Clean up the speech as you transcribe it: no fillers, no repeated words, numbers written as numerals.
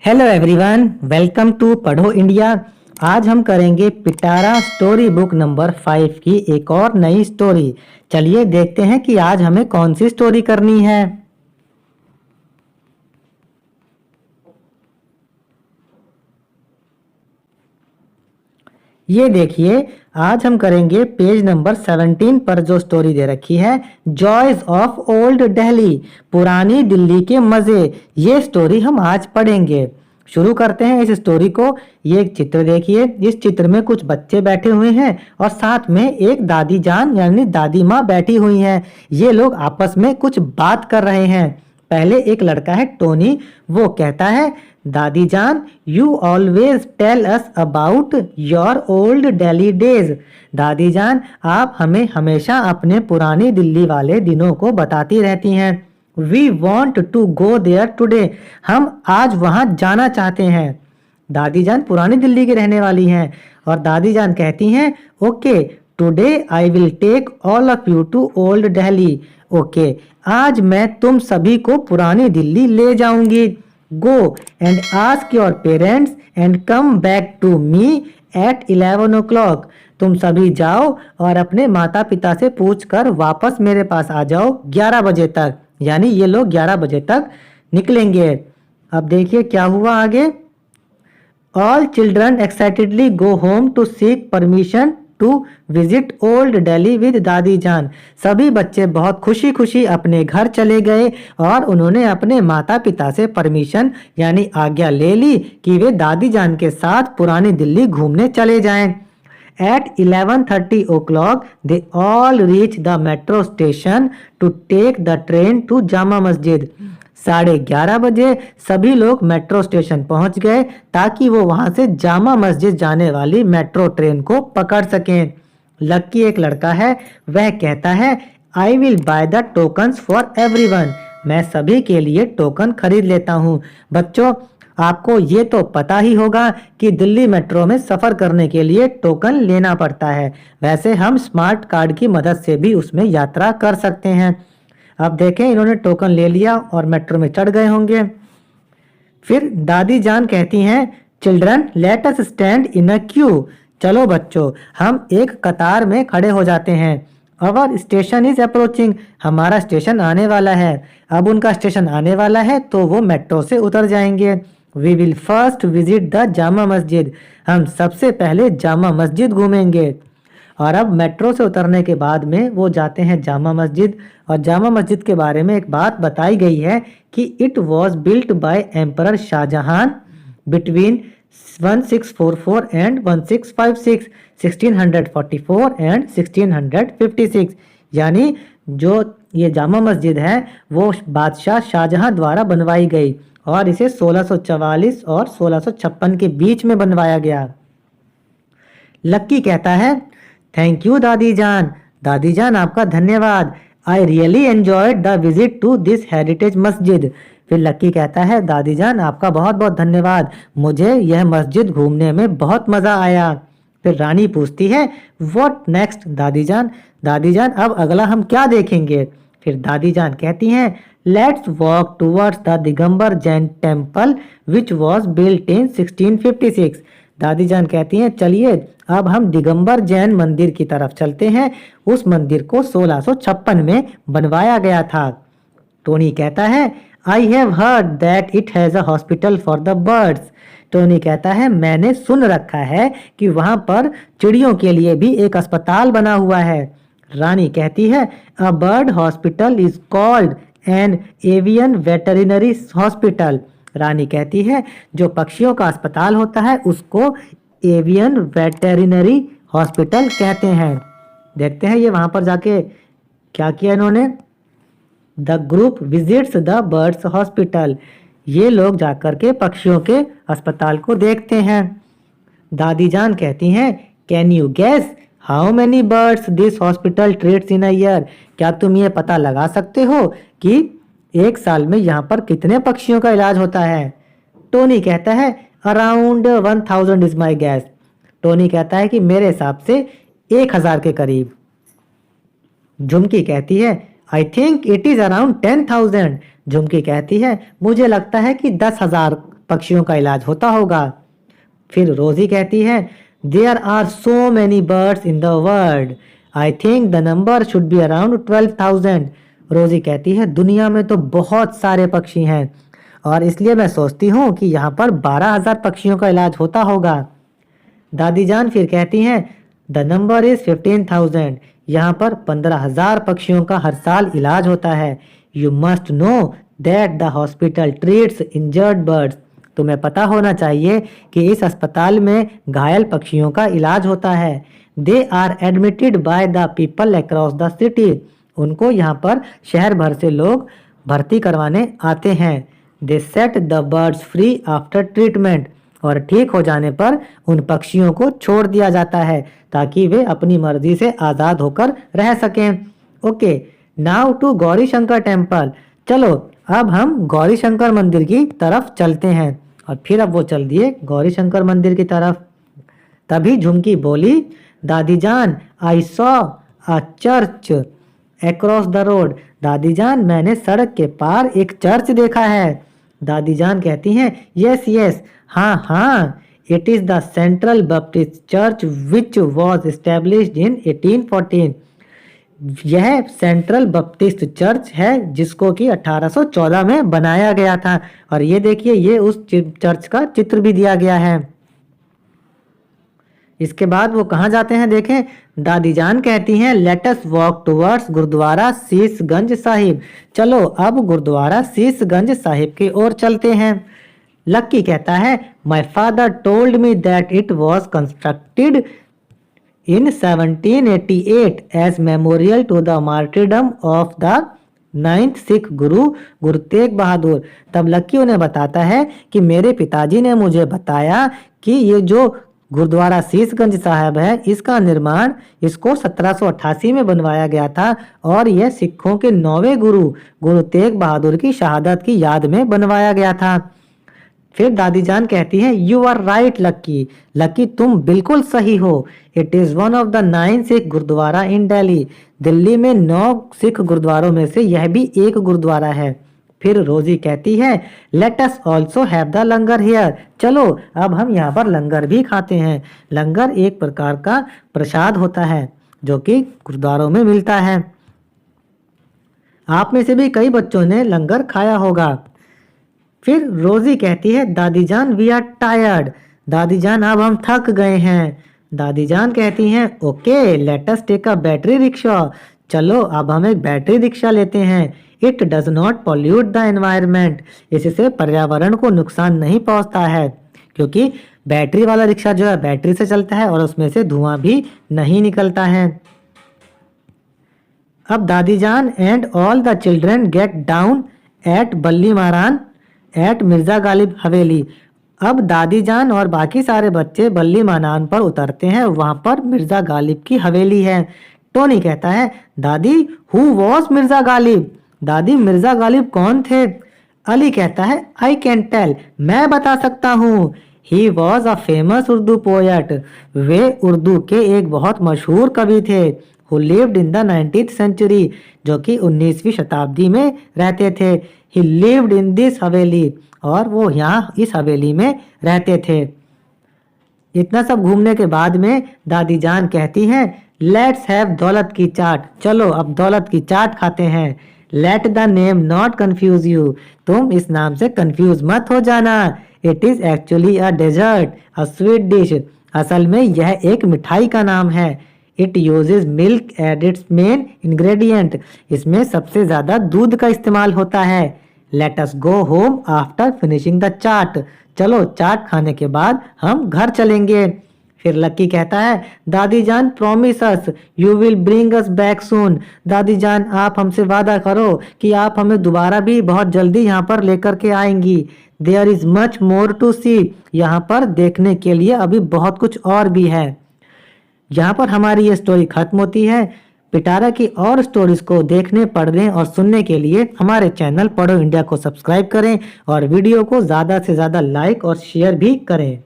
Hello everyone, welcome to पढ़ो India. आज हम करेंगे पिटारा स्टोरी बुक नंबर 5 की एक और नई स्टोरी। चलिए देखते हैं कि आज हमें कौन सी स्टोरी करनी है। ये देखिए, आज हम करेंगे पेज नंबर 17 पर जो स्टोरी दे रखी है, जॉयज ऑफ ओल्ड दिल्ली, पुरानी दिल्ली के मजे। ये स्टोरी हम आज पढ़ेंगे। शुरू करते हैं इस स्टोरी को। ये एक चित्र देखिए, इस चित्र में कुछ बच्चे बैठे हुए हैं और साथ में एक दादी जान यानी दादी माँ बैठी हुई हैं। ये लोग आपस में कुछ बात कर रहे हैं। पहले एक लड़का है टोनी, वो कहता है, दादी जान, you always tell us about your old Delhi days. दादी जान, आप हमें हमेशा अपने पुरानी दिल्ली वाले दिनों को बताती रहती हैं। We want to go there today, हम आज वहां जाना चाहते हैं। दादी जान पुरानी दिल्ली की रहने वाली हैं और दादी जान कहती हैं, okay, today I will take all of you to old Delhi. Okay, आज मैं तुम सभी को पुरानी दिल्ली ले जाऊंगी। Go and ask your parents and come back to me at 11 o'clock। तुम सभी जाओ और अपने माता पिता से पूछकर वापस मेरे पास आ जाओ 11 बजे तक। यानी ये लोग 11 बजे तक निकलेंगे। अब देखिए क्या हुआ आगे। All children excitedly go home to seek permission to visit old Delhi with Dadi Jaan. सभी बच्चे बहुत खुशी खुशी अपने घर चले गए और उन्होंने अपने माता पिता से परमिशन यानी आज्ञा ले ली कि वे दादी जान के साथ पुरानी दिल्ली घूमने चले जाएं। At 11:30 o'clock, they all reached the metro station to take the train to Jama Masjid. 11:30 बजे सभी लोग मेट्रो स्टेशन पहुंच गए ताकि वो वहां से जामा मस्जिद जाने वाली मेट्रो ट्रेन को पकड़ सकें। लक्की एक लड़का है, वह कहता है, I will by the tokens for everyone. मैं सभी के लिए टोकन खरीद लेता हूँ। बच्चों, आपको ये तो पता ही होगा कि दिल्ली मेट्रो में सफ़र करने के लिए टोकन लेना पड़ता है। वैसे हम स्मार्ट कार्ड की मदद से भी उसमें यात्रा कर सकते हैं। अब देखें, इन्होंने टोकन ले लिया और मेट्रो में चढ़ गए होंगे। फिर दादी जान कहती हैं, children let us stand in a Q. चलो बच्चों, हम एक कतार में खड़े हो जाते हैं। अवर स्टेशन इज अप्रोचिंग, हमारा स्टेशन आने वाला है। अब उनका स्टेशन आने वाला है तो वो मेट्रो से उतर जाएंगे। We will first visit the Jama Masjid, हम सबसे पहले जामा मस्जिद घूमेंगे। और अब मेट्रो से उतरने के बाद में वो जाते हैं जामा मस्जिद। और जामा मस्जिद के बारे में एक बात बताई गई है कि it was built by emperor Shahjahan between 1644 and 1656, 1644 and 1656। यानी जो ये जामा मस्जिद है वो बादशाह शाहजहां द्वारा बनवाई गई और इसे 1644 और 1656 के बीच में बनवाया गया। लक्की कहता है, थैंक यू दादी जान। दादी जान आपका धन्यवाद। I really enjoyed the visit to this heritage masjid. फिर लक्की कहता है, दादी जान आपका बहुत बहुत धन्यवाद, मुझे यह मस्जिद घूमने में बहुत मज़ा आया। फिर रानी पूछती है, व्हाट नेक्स्ट दादी जान। दादी जान अब अगला हम क्या देखेंगे। फिर दादी जान कहती हैं, let's walk towards the Digambar Jain temple which was built in 1656। दादी जान कहती हैं, चलिए अब हम दिगंबर जैन मंदिर की तरफ चलते हैं। उस मंदिर को 1656 में बनवाया गया था। टोनी कहता है, I have heard that it has a hospital for the birds. Tony कहता है, मैंने सुन रखा है कि वहाँ पर चिड़ियों के लिए भी एक अस्पताल बना हुआ है। रानी कहती है, a bird hospital is called an avian veterinary hospital. Rani कहती है, जो पक्षियों का अस्पताल होता है उसको एवियन वेटरिनरी हॉस्पिटल कहते हैं। देखते हैं ये वहाँ पर जाके क्या किया इन्होंने। The group visits the birds hospital, ये लोग जाकर के पक्षियों के अस्पताल को देखते हैं। दादी जान कहती हैं, can you guess how many birds this hospital treats in a year. क्या तुम ये पता लगा सकते हो कि एक साल में यहाँ पर कितने पक्षियों का इलाज होता है। टोनी कहता है, around 1000 is my gas. Tony कहता है कि मेरे हिसाब से 1000 के करीब। झुमकी कहती है, I think it is around 10,000। झुमकी कहती है, मुझे लगता है कि 10,000 पक्षियों का इलाज होता होगा। फिर रोजी कहती है there are so many birds in the world, I think the number should be around 12,000। Rosie कहती है दुनिया में तो बहुत सारे पक्षी हैं और इसलिए मैं सोचती हूँ कि यहाँ पर 12,000 पक्षियों का इलाज होता होगा। दादी जान फिर कहती हैं द नंबर इज 15,000, यहाँ पर 15,000 पक्षियों का हर साल इलाज होता है। You must know that the hospital treats injured birds, तुम्हें पता होना चाहिए कि इस अस्पताल में घायल पक्षियों का इलाज होता है। They are admitted by the people across the city, उनको यहाँ पर शहर भर से लोग भर्ती करवाने आते हैं। They set the birds free after treatment, और ठीक हो जाने पर उन पक्षियों को छोड़ दिया जाता है ताकि वे अपनी मर्जी से आज़ाद होकर रह सकें। Okay, now to Gauri Shankar temple, चलो अब हम गौरी शंकर मंदिर की तरफ चलते हैं। और फिर अब वो चल दिए गौरी शंकर मंदिर की तरफ। तभी झुमकी बोली दादी जान I saw a church across the road, दादी जान मैंने सड़क के पार एक चर्च देखा है। दादी जान कहती हैं यस यस, हाँ हाँ, it is the central Baptist church which was established in 1814, यह सेंट्रल बैप्टिस्ट चर्च है जिसको कि 1814 में बनाया गया था। और ये देखिए ये उस चर्च का चित्र भी दिया गया है। इसके बाद वो कहाँ जाते हैं देखें, दादी जान कहती हैं let us walk towards Gurudwara Sheeshganj Sahib, चलो अब गुरुद्वारा शीशगंज साहिब की ओर चलते हैं। लक्की कहता है my father told me that it was constructed in 1788 as memorial to the martyrdom of the 9th Sikh Guru Tegh Bahadur. तब लक्की उन्हें बताता है कि मेरे पिताजी ने मुझे बताया कि ये जो गुरुद्वारा शीशगंज साहिब है इसका निर्माण इसको 1788 में बनवाया गया था और यह सिखों के 9वें गुरु तेग बहादुर की शहादत की याद में बनवाया गया था। फिर दादी जान कहती है you are right Lucky, Lucky तुम बिल्कुल सही हो, it is one of the 9 Sikh gurdwara in Delhi, Delhi में 9 सिख गुरुद्वारों में से यह भी एक गुरुद्वारा है। फिर रोजी कहती है let us also have the langar here, चलो अब हम यहाँ पर लंगर भी खाते हैं। लंगर एक प्रकार का प्रसाद होता है जो कि गुरुद्वारों में मिलता है। आप में से भी कई बच्चों ने लंगर खाया होगा। फिर रोजी कहती है दादी जान वी आर टायर्ड, दादी जान अब हम थक गए हैं। दादी जान कहती हैं okay let us take a battery rickshaw, चलो अब हम एक बैटरी रिक्शा लेते हैं। It does not pollute the environment, इससे पर्यावरण को नुकसान नहीं पहुंचता है क्योंकि बैटरी वाला रिक्शा जो है बैटरी से चलता है और उसमें से धुआं भी नहीं निकलता है। अब दादी जान and all the children get down at Ballimaran eight Mirza Ghalib हवेली, अब दादी जान और बाकी सारे बच्चे बल्ली मानान पर उतरते हैं, वहां पर मिर्जा गालिब की हवेली है। टोनी कहता है दादी हु वॉज मिर्जा गालिब, दादी मिर्जा गालिब कौन थे। अली कहता है आई कैन टेल, मैं बता सकता हूँ। He was a famous Urdu poet, वे उर्दू के एक बहुत मशहूर कवि थे। Who lived in the 19th century, जो कि 19वीं शताब्दी में रहते थे। ही लिव्ड इन दिस हवेली, और वो यहाँ इस हवेली में रहते थे। इतना सब घूमने के बाद में दादी जान कहती हैं लेट्स हैव दौलत की चाट, चलो अब दौलत की चाट खाते हैं। Let the name not confuse you, तुम इस नाम से कंफ्यूज मत हो जाना। It is actually a dessert, a sweet dish, असल में यह एक मिठाई का नाम है। It uses milk at its main ingredient, इसमें सबसे ज्यादा दूध का इस्तेमाल होता है। Let us go home after finishing the chaat, चलो चाट खाने के बाद हम घर चलेंगे। फिर लक्की कहता है दादी जान promise us you will bring us back soon, दादी जान आप हमसे वादा करो कि आप हमें दोबारा भी बहुत जल्दी यहाँ पर लेकर के आएंगी। There is much more to see, यहाँ पर देखने के लिए अभी बहुत कुछ और भी है। यहाँ पर हमारी ये स्टोरी खत्म होती है। पिटारा की और स्टोरीज को देखने, पढ़ने और सुनने के लिए हमारे चैनल पढ़ो इंडिया को सब्सक्राइब करें और वीडियो को ज़्यादा से ज़्यादा लाइक और शेयर भी करें।